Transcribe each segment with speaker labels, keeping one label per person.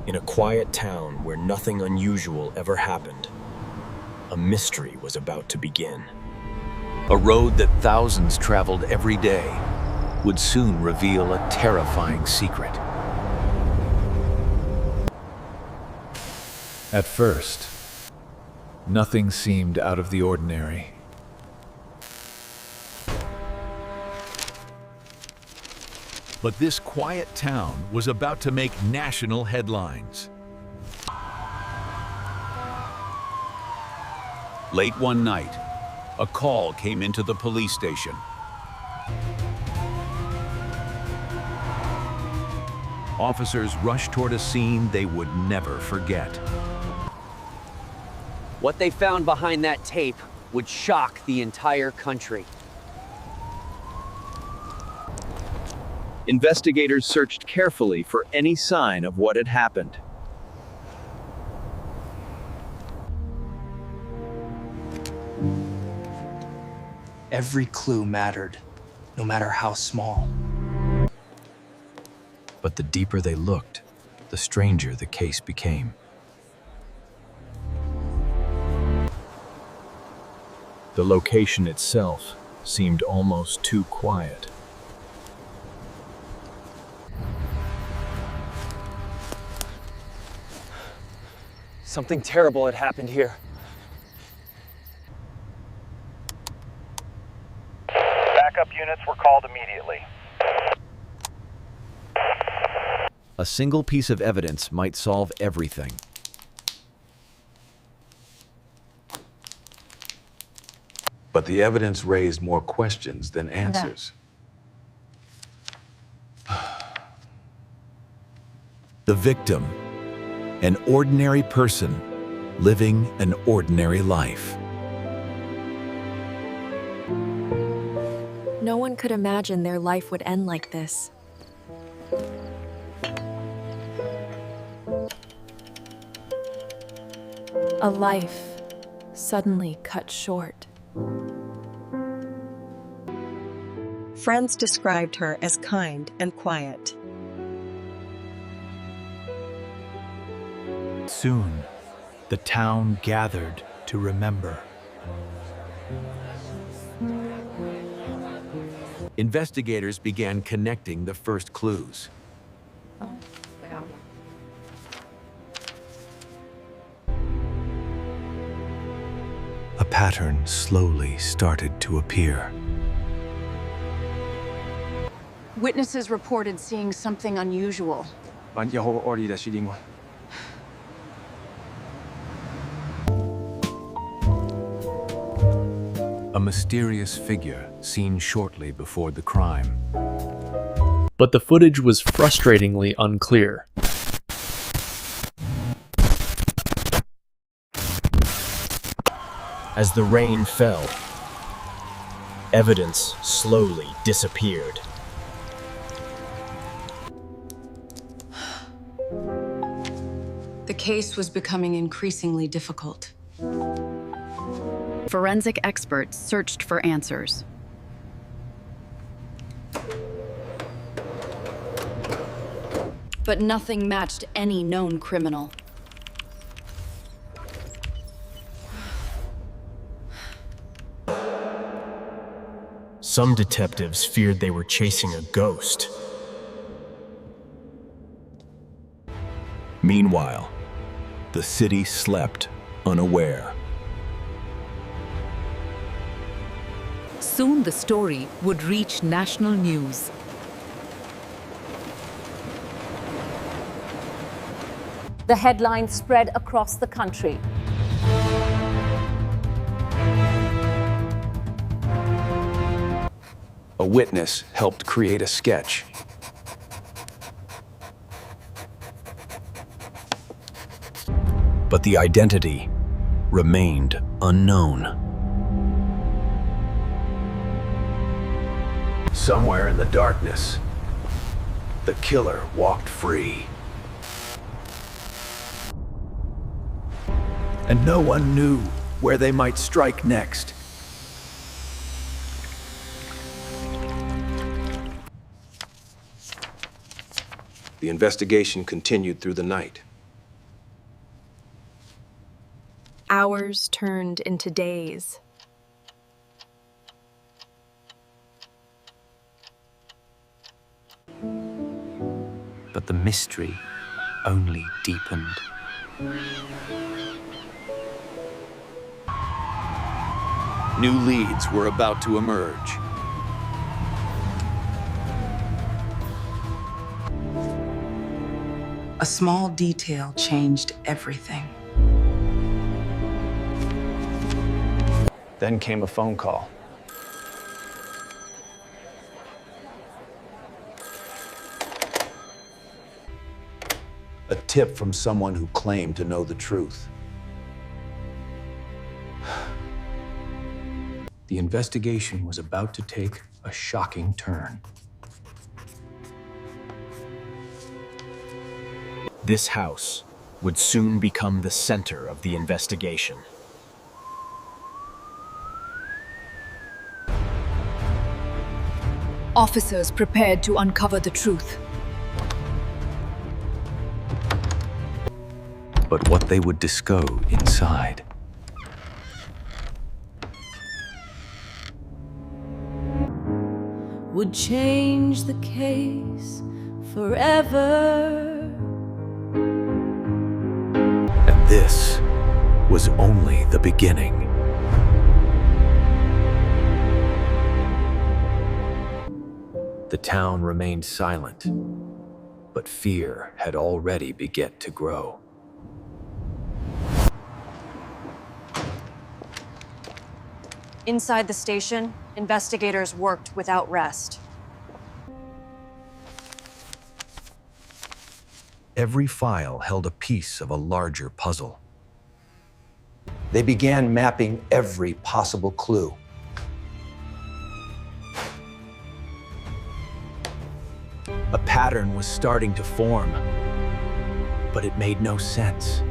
Speaker 1: In a quiet town where nothing unusual ever happened, a mystery was about to begin.
Speaker 2: A road that thousands traveled every day would soon reveal a terrifying secret.
Speaker 3: At first, nothing seemed out of the ordinary.
Speaker 2: But this quiet town was about to make national headlines. Late one night, a call came into the police station. Officers rushed toward a scene they would never forget.
Speaker 4: What they found behind that tape would shock the entire country.
Speaker 5: Investigators searched carefully for any sign of what had happened.
Speaker 6: Every clue mattered, no matter how small.
Speaker 1: But the deeper they looked, the stranger the case became. The location itself seemed almost too quiet.
Speaker 4: Something terrible had happened here.
Speaker 7: Backup units were called immediately.
Speaker 2: A single piece of evidence might solve everything.
Speaker 3: But the evidence raised more questions than answers.
Speaker 2: The victim, an ordinary person living an ordinary life.
Speaker 8: No one could imagine their life would end like this. A life suddenly cut short.
Speaker 9: Friends described her as kind and quiet.
Speaker 10: Soon, the town gathered to remember.
Speaker 2: Investigators began connecting the first clues.
Speaker 10: A pattern slowly started to appear.
Speaker 11: Witnesses reported seeing something unusual.
Speaker 2: A mysterious figure seen shortly before the crime.
Speaker 12: But the footage was frustratingly unclear.
Speaker 1: As the rain fell, evidence slowly disappeared.
Speaker 11: The case was becoming increasingly difficult.
Speaker 13: Forensic experts searched for answers. But nothing matched any known criminal.
Speaker 1: Some detectives feared they were chasing a ghost. Meanwhile, the city slept unaware.
Speaker 13: Soon the story would reach national news.
Speaker 14: The headlines spread across the country.
Speaker 2: A witness helped create a sketch.
Speaker 1: But the identity remained unknown.
Speaker 2: Somewhere in the darkness, the killer walked free. And no one knew where they might strike next.
Speaker 15: The investigation continued through the night.
Speaker 8: Hours turned into days.
Speaker 2: But the mystery only deepened. New leads were about to emerge.
Speaker 11: A small detail changed everything.
Speaker 10: Then came a phone call.
Speaker 3: A tip from someone who claimed to know the truth.
Speaker 1: The investigation was about to take a shocking turn. This house would soon become the center of the investigation.
Speaker 13: Officers prepared to uncover the truth.
Speaker 2: But what they would discover inside
Speaker 8: Would change the case forever.
Speaker 2: And this was only the beginning. The town remained silent, but fear had already begun to grow.
Speaker 15: Inside the station, investigators worked without rest.
Speaker 1: Every file held a piece of a larger puzzle.
Speaker 6: They began mapping every possible clue.
Speaker 1: A pattern was starting to form, but it made no sense.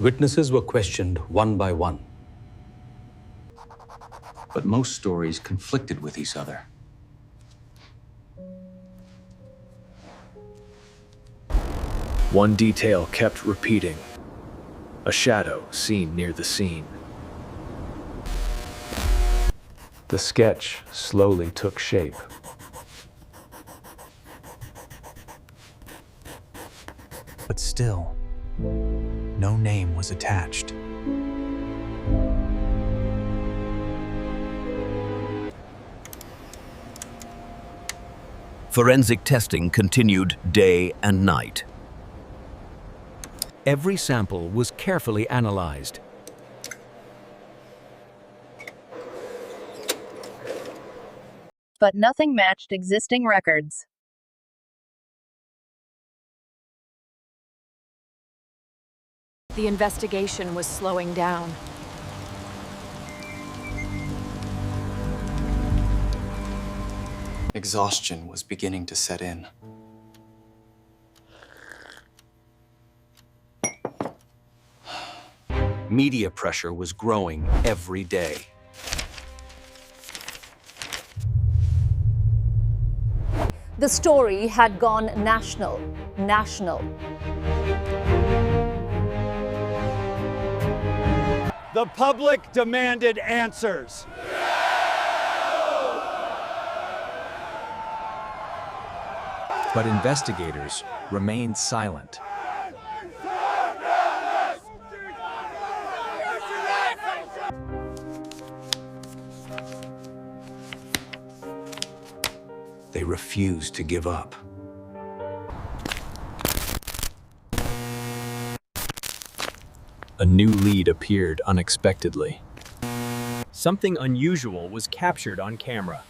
Speaker 3: Witnesses were questioned one by one.
Speaker 1: But most stories conflicted with each other.
Speaker 12: One detail kept repeating. A shadow seen near the scene.
Speaker 10: The sketch slowly took shape.
Speaker 6: But still, no name was attached.
Speaker 2: Forensic testing continued day and night. Every sample was carefully analyzed.
Speaker 16: But nothing matched existing records.
Speaker 8: The investigation was slowing down.
Speaker 6: Exhaustion was beginning to set in.
Speaker 2: Media pressure was growing every day.
Speaker 14: The story had gone national.
Speaker 5: The public demanded answers.
Speaker 1: But investigators remained silent.
Speaker 2: They refused to give up.
Speaker 1: A new lead appeared unexpectedly.
Speaker 5: Something unusual was captured on camera.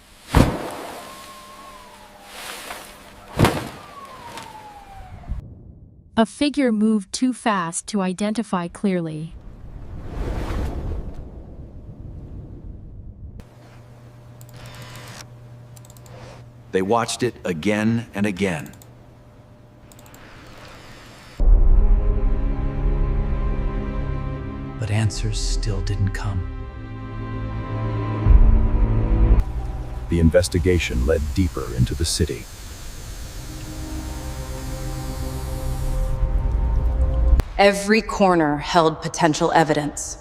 Speaker 17: A figure moved too fast to identify clearly.
Speaker 2: They watched it again and again.
Speaker 6: But answers still didn't come.
Speaker 10: The investigation led deeper into the city.
Speaker 15: Every corner held potential evidence.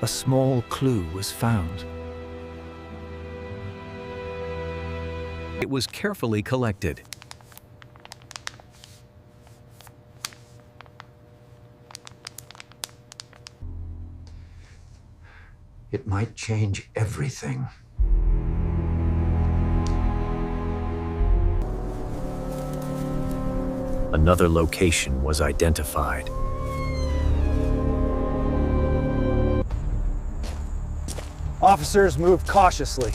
Speaker 10: A small clue was found.
Speaker 2: It was carefully collected.
Speaker 18: It might change everything.
Speaker 2: Another location was identified.
Speaker 12: Officers moved cautiously.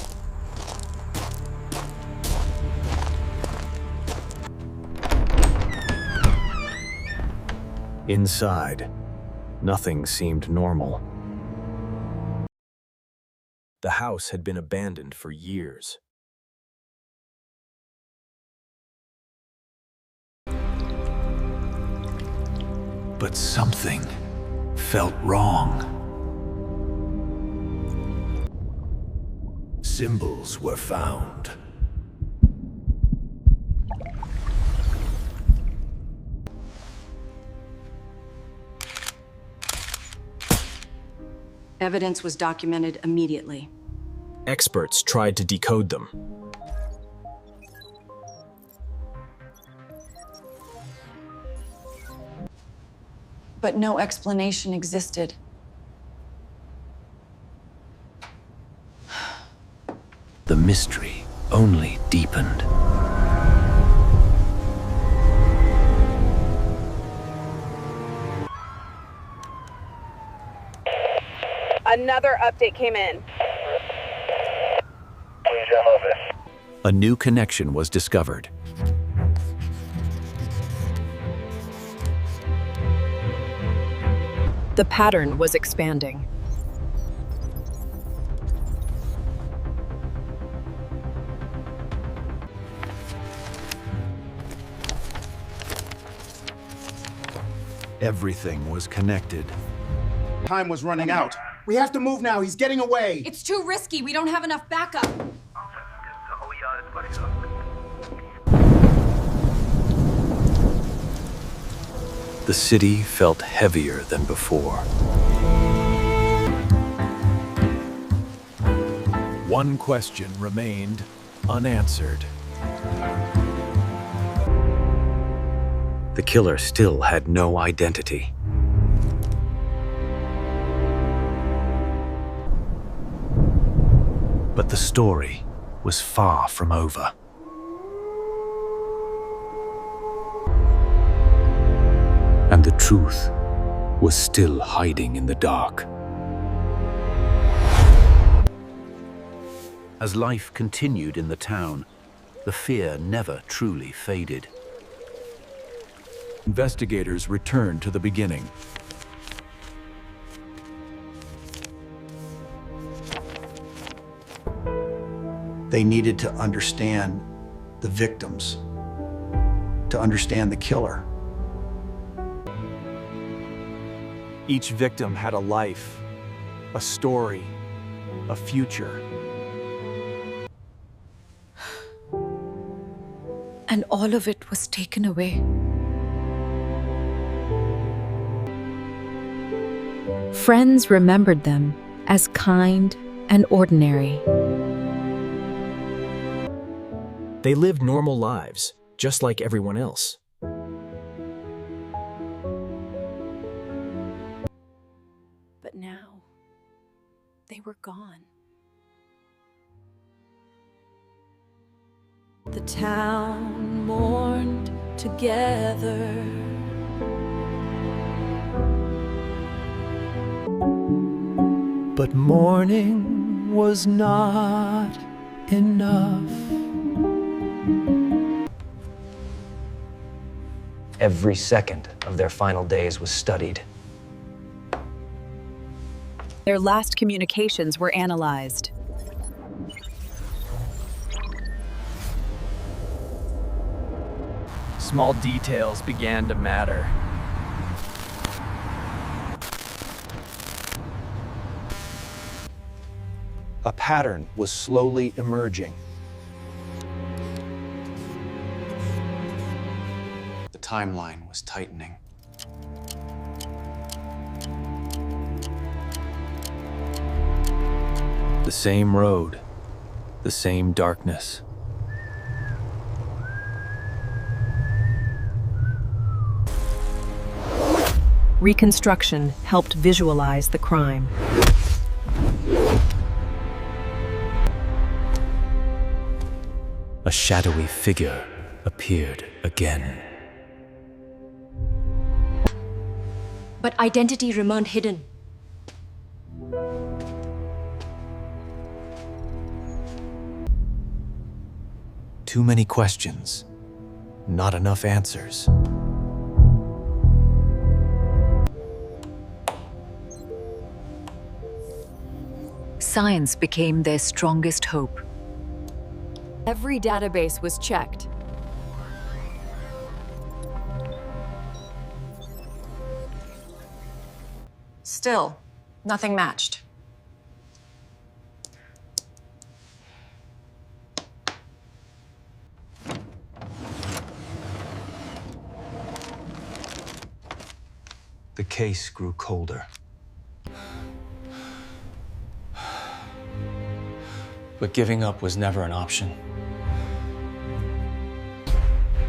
Speaker 2: Inside, nothing seemed normal.
Speaker 1: The house had been abandoned for years.
Speaker 10: But something felt wrong. Symbols were found.
Speaker 15: Evidence was documented immediately.
Speaker 1: Experts tried to decode them.
Speaker 15: But no explanation existed.
Speaker 2: The mystery only deepened.
Speaker 19: Another update came in.
Speaker 2: A new connection was discovered.
Speaker 8: The pattern was expanding.
Speaker 10: Everything was connected.
Speaker 20: Time was running out. We have to move now. He's getting away.
Speaker 13: It's too risky. We don't have enough backup.
Speaker 2: The city felt heavier than before.
Speaker 10: One question remained unanswered.
Speaker 2: The killer still had no identity. But the story was far from over. And the truth was still hiding in the dark.
Speaker 21: As life continued in the town, the fear never truly faded.
Speaker 10: Investigators returned to the beginning.
Speaker 20: They needed to understand the victims, to understand the killer.
Speaker 12: Each victim had a life, a story, a future.
Speaker 13: And all of it was taken away.
Speaker 17: Friends remembered them as kind and ordinary.
Speaker 1: They lived normal lives, just like everyone else.
Speaker 13: But now, they were gone.
Speaker 8: The town mourned together.
Speaker 10: But mourning was not enough.
Speaker 6: Every second of their final days was studied.
Speaker 8: Their last communications were analyzed.
Speaker 12: Small details began to matter.
Speaker 6: A pattern was slowly emerging. timeline was tightening.
Speaker 2: The same road, the same darkness.
Speaker 9: Reconstruction helped visualize the crime.
Speaker 2: A shadowy figure appeared again.
Speaker 13: But identity remained hidden.
Speaker 2: Too many questions, not enough answers.
Speaker 8: Science became their strongest hope.
Speaker 13: Every database was checked.
Speaker 15: Still, nothing matched.
Speaker 1: The case grew colder.
Speaker 6: But giving up was never an option.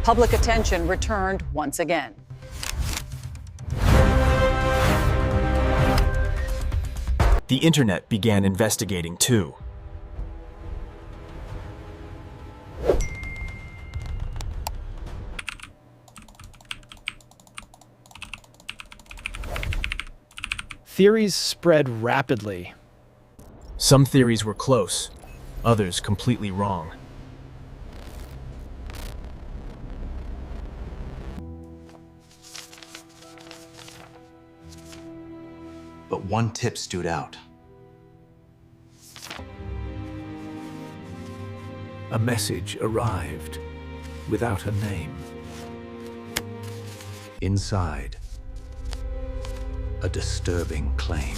Speaker 4: Public attention returned once again.
Speaker 1: The internet began investigating too.
Speaker 5: Theories spread rapidly.
Speaker 1: Some theories were close, others completely wrong.
Speaker 6: But one tip stood out.
Speaker 2: A message arrived without a name. Inside, a disturbing claim.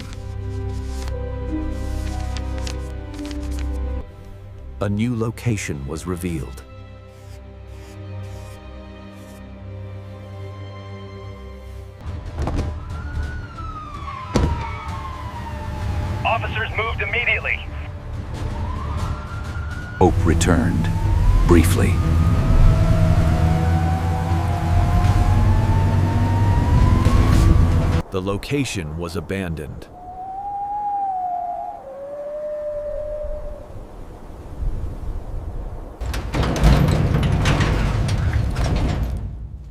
Speaker 2: A new location was revealed.
Speaker 7: Officers moved immediately.
Speaker 2: Hope returned, briefly. The location was abandoned.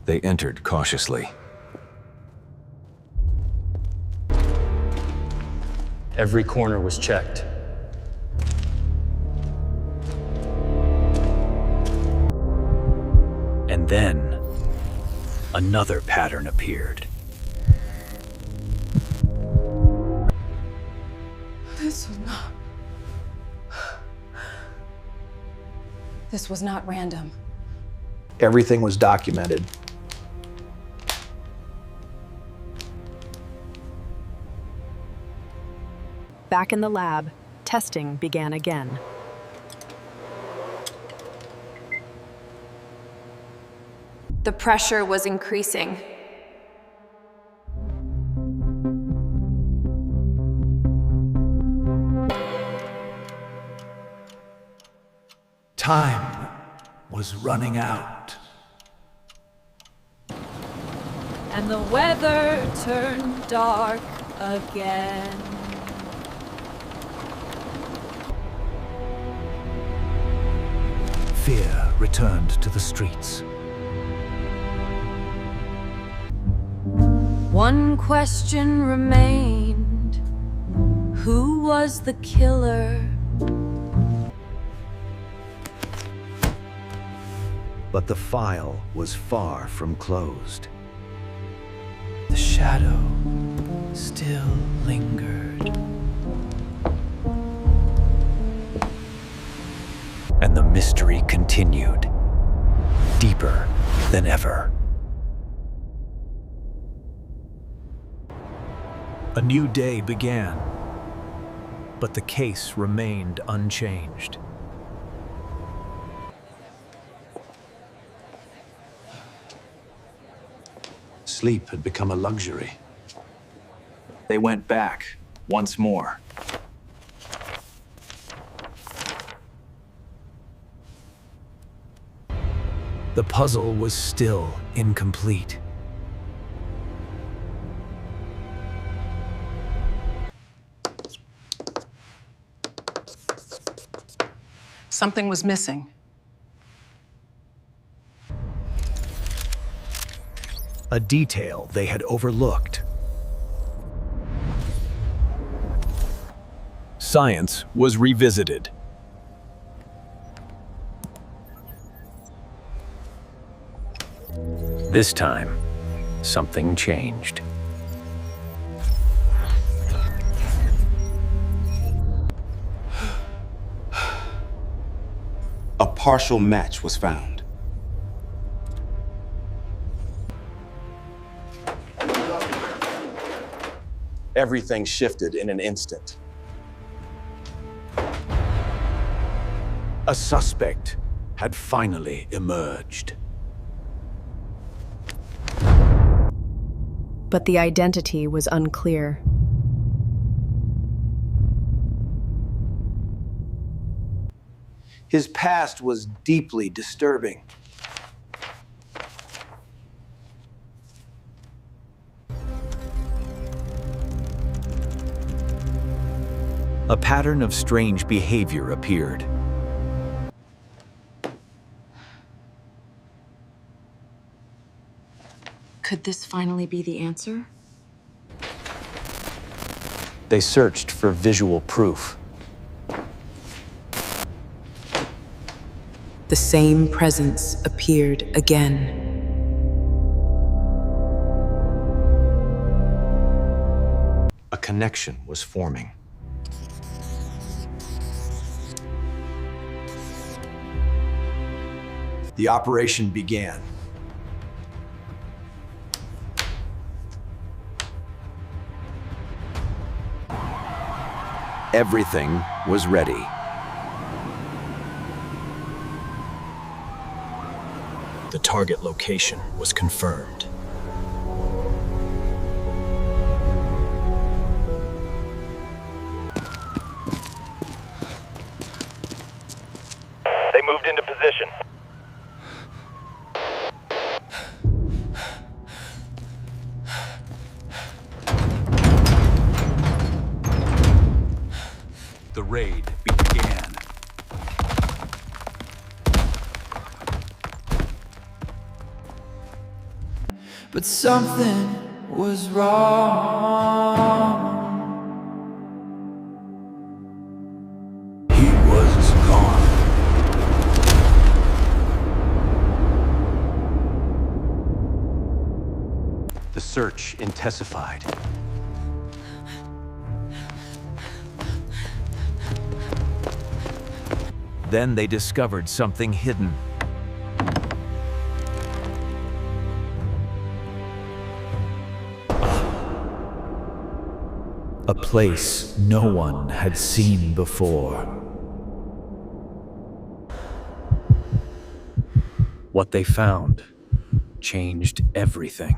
Speaker 2: They entered cautiously.
Speaker 6: Every corner was checked.
Speaker 2: And then, another pattern appeared.
Speaker 15: This was not random.
Speaker 20: Everything was documented.
Speaker 9: Back in the lab, testing began again.
Speaker 13: The pressure was increasing.
Speaker 2: Time was running out.
Speaker 13: And the weather turned dark again.
Speaker 2: Fear returned to the streets.
Speaker 13: One question remained. Who was the killer?
Speaker 2: But the file was far from closed. The shadow still lingered. And the mystery continued, deeper than ever. A new day began, but the case remained unchanged.
Speaker 3: sleep had become a luxury.
Speaker 5: They went back once more.
Speaker 12: The puzzle was still incomplete.
Speaker 4: Something was missing.
Speaker 10: A detail they had overlooked.
Speaker 1: Science was revisited.
Speaker 2: This time, something changed.
Speaker 11: A partial match was found. Everything shifted in an instant.
Speaker 10: A suspect had finally emerged.
Speaker 22: But the identity was unclear.
Speaker 20: His past was deeply disturbing.
Speaker 5: A pattern of strange behavior appeared.
Speaker 15: Could this finally be the answer?
Speaker 6: They searched for visual proof.
Speaker 23: The same presence appeared again.
Speaker 1: A connection was forming.
Speaker 20: The operation began.
Speaker 2: Everything was ready.
Speaker 1: The target location was confirmed.
Speaker 7: They moved into position.
Speaker 10: The raid began.
Speaker 24: But something was wrong.
Speaker 10: He was gone.
Speaker 11: The search intensified.
Speaker 5: Then they discovered something hidden.
Speaker 10: A place no one had seen before.
Speaker 2: What they found changed everything.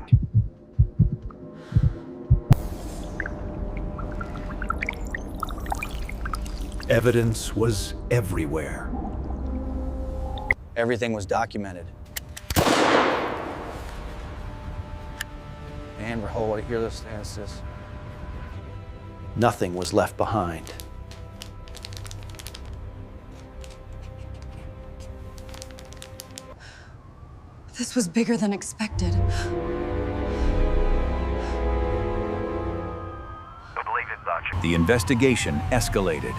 Speaker 10: Evidence was everywhere.
Speaker 6: Everything was documented. And we're holding here. This. Nothing was left behind.
Speaker 15: This was bigger than expected.
Speaker 5: The investigation escalated.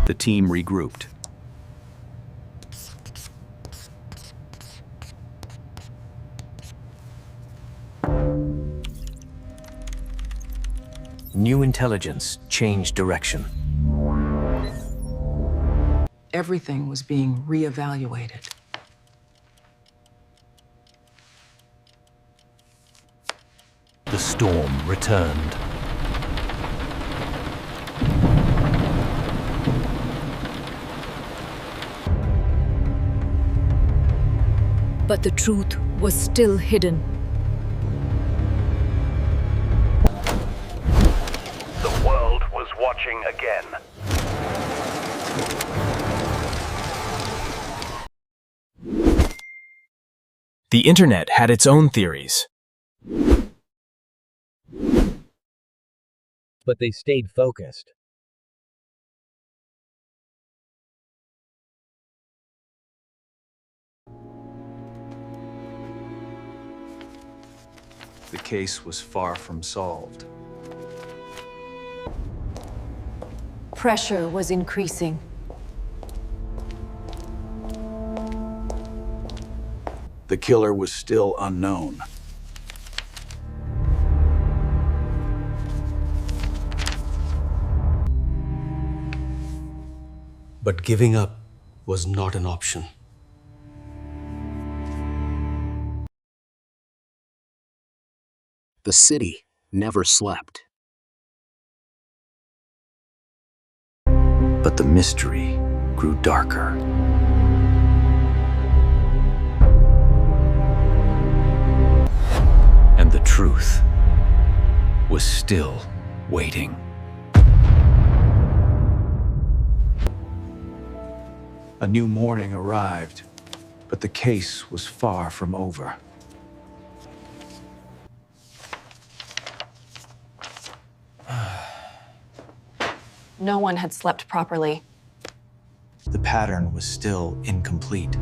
Speaker 5: The team regrouped.
Speaker 2: New intelligence changed direction.
Speaker 4: Everything was being reevaluated.
Speaker 10: The storm returned.
Speaker 13: But the truth was still hidden.
Speaker 7: The world was watching again.
Speaker 1: The internet had its own theories.
Speaker 5: But they stayed focused.
Speaker 6: The case was far from solved.
Speaker 13: Pressure was increasing.
Speaker 3: The killer was still unknown.
Speaker 11: But giving up was not an option.
Speaker 14: The city never slept.
Speaker 2: But the mystery grew darker. And the truth was still waiting.
Speaker 3: A new morning arrived, but the case was far from over.
Speaker 15: No one had slept properly.
Speaker 6: The pattern was still incomplete.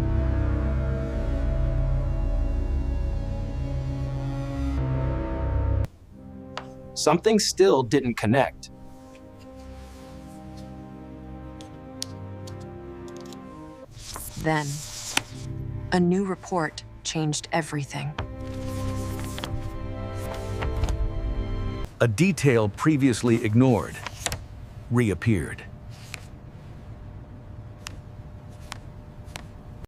Speaker 11: Something still didn't connect.
Speaker 15: Then, a new report changed everything.
Speaker 2: A detail previously ignored reappeared.